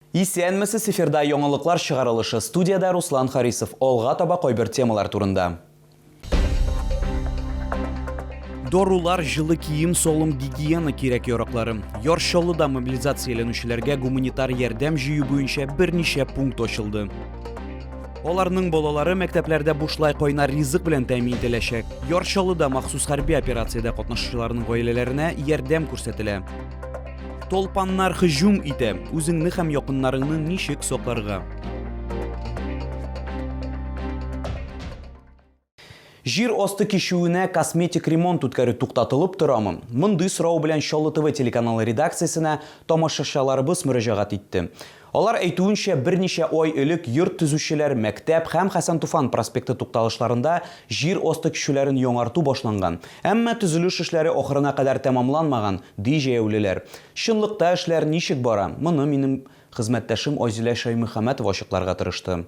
Исәнмесе сеферда яңалыклар чыгарылышы. Студияда Руслан Харисов. Алга таба кайбер темалар турында. Дорулар, жылы киім, солым, гигиена кирәк яраклары. Яршалыда мобилизацияләнүчеләргә гуманитар ярдәм җыю буенча берничә пункт ачылды. Аларның балалары мәктәпләрдә бушлай кайнар ризык белән тәэмин ителәчәк. Яршалыда махсус хәрби операциядә катнашучыларның гаиләләренә ярдәм күрсәтелә. Толпаннар һөҗүм итә, үзеңне һәм якыннарыңны ничек сакларга. Жир асты кишүенә косметик ремонт үткәрү туктатылып торамы? Мондый сорау белән Чаллы ТВ телеканалы редакциясенә тамашачыларыбыз мөрәҗәгать итте. Алар әйтүенчә, берничә ай элек йорт төзүчеләр мәктәп һәм Хәсән Туфан проспекты тукталышларында жир асты кишүләрен яңарту башланган. Әмма төзелеш эшләре ахырына кадәр тәмамланмаган, ди җәяүлеләр. Чынлыкта эшләр ничек бара? Моны минем хезмәттәшем Азилә Шаймөхәммәтова ачыкларга тырышты.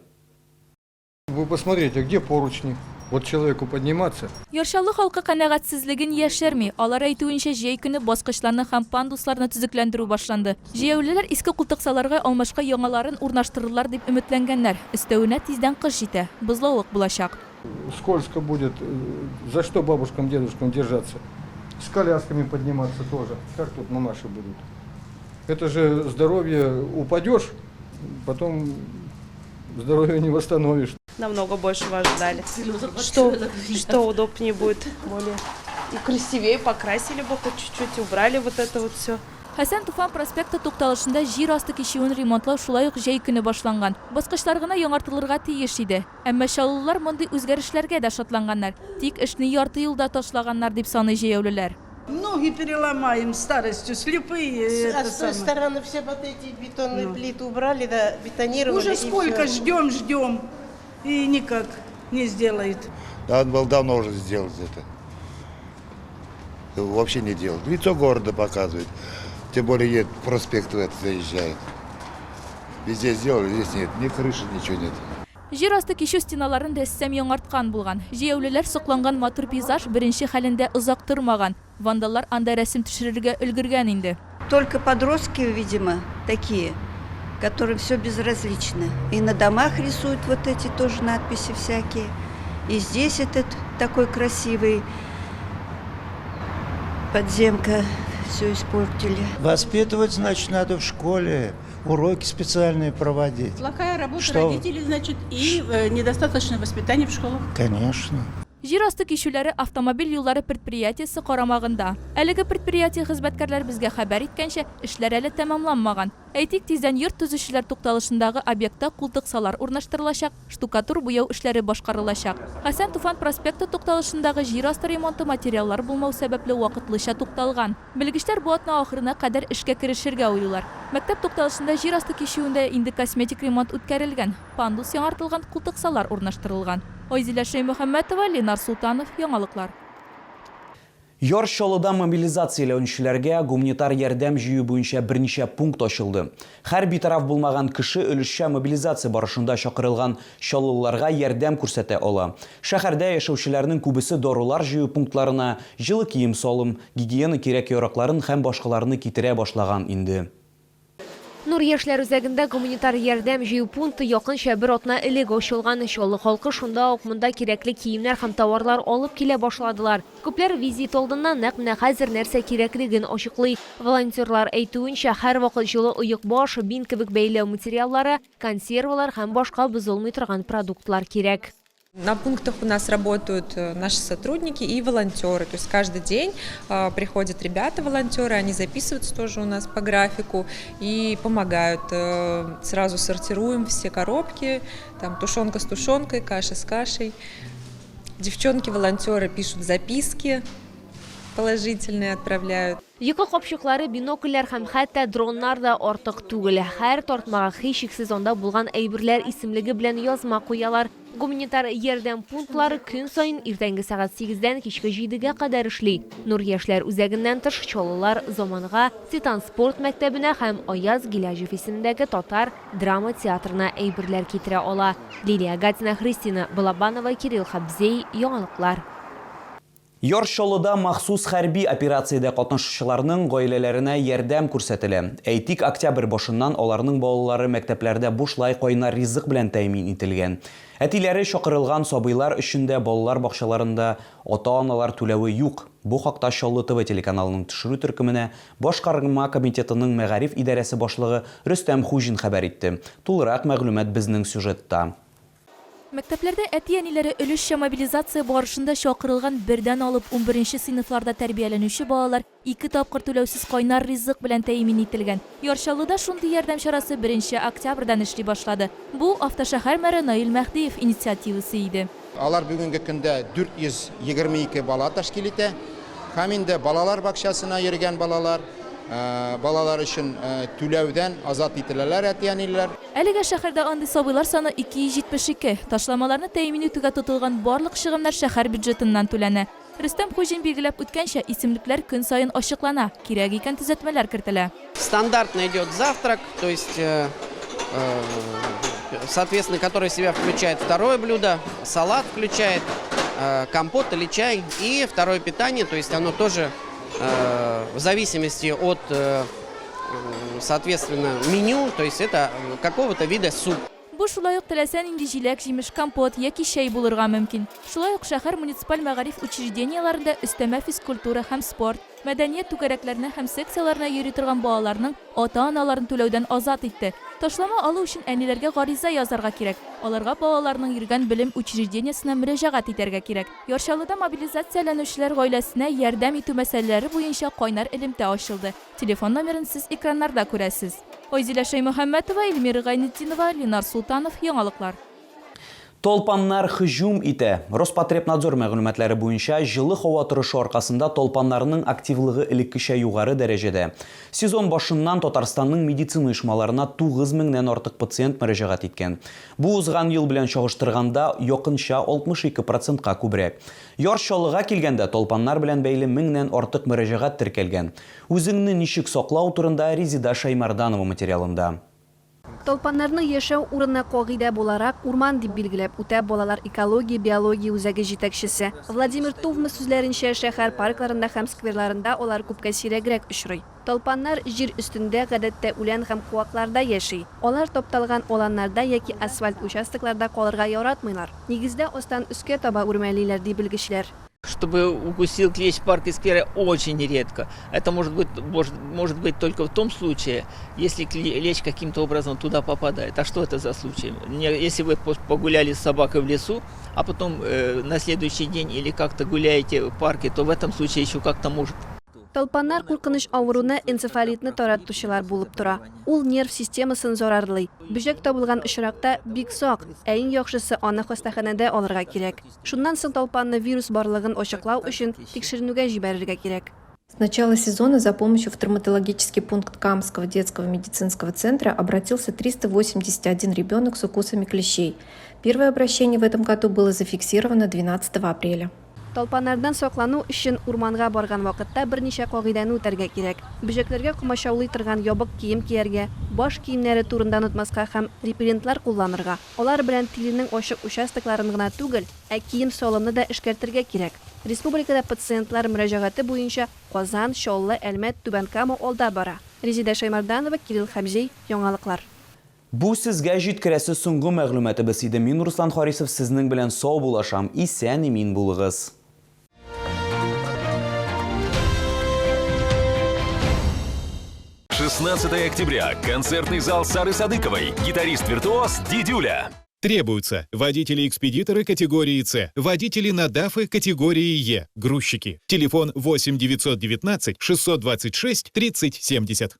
Вы посмотрите, где поручни? Вот человеку подниматься. Яршаллы халкы канәгатьсезлеген яшерми. Алар әйтүенчә, җәй көне баскычларны һәм пандусларны төзекләндерү башланды. Җәяүлеләр иске култыксаларга алмашка яңаларын урнаштырырлар дип өметләнгәннәр. Өстәвенә тиздән кыш җитә. Бозлавык булачак. Скользко будет. За что бабушкам, дедушкам держаться? С колясками подниматься тоже. Как тут мамаши будут? Это же здоровье, упадешь, потом здоровье не восстановишь. Намного большего ожидали. Что удобнее будет, более и красивее, покрасили бы хоть чуть-чуть, убрали вот это вот все. Хәсән Туфан проспекты тукталышында жир асты кишүен ремонтлау шулай ук җәй көне башланган. Баскычлар гына яңартылырга тиеш иде. Әмма чаллылар мондый үзгәрешләргә дә шатланганнар. Тик эшне ярты юлда ташлаганнар дип саный җәяүлеләр. Ноги переломаем старостью, слепые. А с той стороны все вот эти бетонные плиты убрали, да, бетонировали. Уже сколько ждем, и никак не сделает. Да, он был давно уже сделать это. Вообще не делал. Лицо города показывает. Тем более едет, проспект в это заезжает. Везде сделали, здесь нет. Ни крыши, ничего нет. Жир асты кишү стеналарын рәссам яңарткан булган. Җәяүлеләр сокланган матур пейзаж беренче хәлендә озак тормаган. Вандаллар анда рәсем төшерергә өлгергән инде. Только подростки, видимо, такие, которым все безразлично. И на домах рисуют вот эти тоже надписи всякие. И здесь этот такой красивый подземка все испортили. Воспитывать, значит, надо в школе. Уроки специальные проводить. Плохая работа родителей, значит, и недостаточное воспитание в школах. Конечно. Жир асты кишүләре автомобиль юллары предприятиесе карамагында. Әлеге предприятие хезмәткәрләр безгә хәбәр иткәнчә, эшләр әле тәмамланмаган. Әйтик, тиздән йорт төзүчеләр тукталышындагы объектта култыксалар урнаштырылачак, штукатур буяу эшләре башкарылачак. Хәсән Туфан проспекты тукталышындагы жир асты ремонты материаллар булмау сәбәпле вакытлыча тукталган. Белгечләр бу атна ахырына кадәр эшкә керешергә уйлыйлар. Мәктәп тукталышында жир асты кишүендә инде косметик ремонт үткәрелгән. Пандус яңартылган, култыксалар урнаштырылган. Азилә Шаймөхәммәтова, Ленар Султанов, яңалыклар. Яршалыда мобилизацияләнүчеләргә гуманитар ярдәм җыю буенча берничә пункт ачылды. Хәрби тараф булмаган кеше өлешчә мобилизация барышында чакырылган чаллыларга ярдәм күрсәтә ала. Шәһәрдә яшәүчеләрнең күбесе дарулар җыю пунктларына җылы кием салым, гигиена кирәк яракларын һәм башкаларны китерә башлаган инде. Нур яшьләр үзәгендә гуманитар ярдәм җыю пункты якынча бер атна элек ачылган. Чаллы халкы шунда ук монда кирәкле киемнәр һәм товарлар алып килә башладылар. Күпләр визит алдыннан нәкъ хәзер нәрсә кирәклеген ачыклый. Волонтерлар әйтүенчә, һәр вакыт җылы оек баш, бин кебек бәйләү материаллары, консервалар һәм башка бозылмый торган продуктлар кирәк. На пунктах у нас работают наши сотрудники и волонтеры. То есть каждый день приходят ребята-волонтеры, они записываются тоже у нас по графику и помогают. Сразу сортируем все коробки, там тушенка с тушенкой, каша с кашей. Девчонки-волонтеры пишут записки положительные, отправляют. Йокы капчыклары, бинокльләр һәм хәтта дроннар да артык түгел. Һәр тартмага һичшиксез анда булган әйберләр исемлеге белән язма куялар. Гуманитар ярдәм пунктлары көн сайын иртәнге сәгать 8-дән кичке 7-гә кадәр эшли. Нур яшьләр үзәгеннән тыш чаллылар Заманга, Титан спорт мәктәбенә һәм Аяз Гиләҗев исемендәге татар драма театрына әйберләр китерә ала. Лилия Гатина, Христина Балабанова, Кирилл Хабзей, яңалыклар. Йоршолыда махсус хәрби операциядә катнашучыларның гаиләләренә ярдәм күрсәтелә. Әйтик, октябрь башыннан аларның балалары мәктәпләрдә бушлай кайнар ризык белән тәэмин ителгән. Әтиләре чакырылган сабыйлар өчен дә балалар бакчаларында ата-аналар түләве юк. Бу хакта Чаллы ТВ телеканалының төшерү төркеменә Башкарма комитетының мәгариф идарәсе башлыгы Рөстәм Хуҗин хәбәр итте. Тулырак мәгълүмат безнең сюжетта. Мәктәпләрдә әти-әниләре өлешчә мобилизация барышында чакырылган бердән алып 11нче сыйныфларда тәрбияләнүче балалар 2 тапкыр түләүсез кайнар ризык белән тәэмин ителгән. Яршаллыда шундый ярдәм чарасы 1 октябрьдан эшли башлады. Бу автошәһәр мэры Наил Мәхдиев инициативасы иде. Алар бүгенге көндә 422 бала тәшкил итә. Һәм инде балалар бакчасына йөргән балалар өчен түләүдән азат ителәләр әти-әниләр. Әлегә шәһәрдә андый сабыйлар саны 272. Ташламаларны тәэмин итүгә тотылган барлык чыгымнар шәһәр бюджетыннан түләнә. Рөстәм Хуҗин билгеләп үткәнчә, исемлекләр көн сайын ачыклана, кирәк икән төзәтмәләр кертелә. Стандартно идет завтрак, то есть, соответственно, который в себя включает второе блюдо, салат включает, компот или чай и второе питание, то есть оно тоже в зависимости от, соответственно, меню, то есть это какого-то вида суп. Бу шулай ук теләсән инде җиләк, җимеш, компот яки чәй булырга мөмкин. Шулай ук шәһәр муниципаль мәгариф учрежденияларында өстәмә физкультура һәм спорт, мәдәният түгәрәкләренә һәм секцияларына йөри торган балаларның ата-аналарын түләүдән азат итте. Ташлама алу өчен әниләргә гариза язарга кирәк. Аларга балаларның йөргән белем учреждениясенә мөрәҗәгать итәргә кирәк. Яршаллыда мобилизацияләнүчеләр гаиләсенә ярдәм итү мәсьәләләре буенча кайнар элемтә ачылды. Телефон номерын сез экраннарда күрәсез. Ойзилә Шаймөхәммәтова, Эльмира Гайнетдинова, Ленар Султанов, Яңалыклар. Толпаннар хыжум итә. Роспотребнадзор мәгълүматлары буенча, җылы һава торышы аркасында толпаннарның активлыгы элеккечә югары дәрәҗәдә. Сезон башыннан Татарстанның медицина оешмаларына 9 меңнән артык пациент мөрәҗәгать иткән. Бу узган ел белән чагыштырганда якынча 62%-ка күбрәк. Яршаллыга килгәндә толпаннар белән бәйле 1000нән артык мөрәҗәгать теркәлгән. Үзеңне ничек саклау турында Резида Шаймарданова материалында. Толпаннарны яшәү урынына кагыйдә буларак урман дип билгеләп үтә балалар экология, биология үзәге җитәкчесе. Владимир Тувны сүзләренчә, шәһәр паркларында һәм скверларында алар күпкә сирәгрәк очрый. Толпаннар җир үстендә гадәттә үлән һәм куакларда яши. Алар топталган аланнарда яки асфальт участокларда калырга яратмыйлар. Нигездә астан өскә таба үрмәлиләр ди белгечләр. Чтобы укусил клещ в парке сквера, очень редко. Это может быть только в том случае, если клещ каким-то образом туда попадает. А что это за случай? Если вы погуляли с собакой в лесу, а потом на следующий день или как-то гуляете в парке, то в этом случае еще как-то может. Толпаннар куркыныч авыруны энцефалитны таратучылар булып тора. Ул нерв системасын зарарлый. Бүҗәк табылган очракта бик сак, ә иң яхшысы аны хастаханәдә алырга кирәк. Шуннан соң толпанны вирус барлыгын ачыклау өчен тикшеренүгә җибәрергә кирәк. С начала сезона за помощью в травматологический пункт Камского детского медицинского центра обратился 381 ребенок с укусами клещей. Первое обращение в этом году было зафиксировано 12 апреля. Толпаннардан саклану өчен урманга барган вакытта берничә кагыйдәне үтәргә кирәк. Бүҗәкләргә комачаулый торган ябык кием кияргә, баш киемнәре турында онытмаска һәм репеллентлар кулланырга. Алар белән тиленең ачык участокларын гына түгел, ә кием салымны да эшкәртергә кирәк. Республикада пациентлар мөрәҗәгате буенча Казан, Чаллы, Әлмәт, Түбән Кама алда бара. Резида Шаймарданова, Кирилл Хәмзей, Яңалыклар. Бу сезгә җиткерәсе соңгы мәгълүматыбыз иде. Мин Руслан Харисов сезнең белән сау булашам. Исән имин булыгыз. 16 октября. Концертный зал Сары Садыковой. Гитарист-виртуоз Дидюля. Требуются водители-экспедиторы категории С, водители на ДАФы категории Е, грузчики. Телефон 8 919 626 30 70.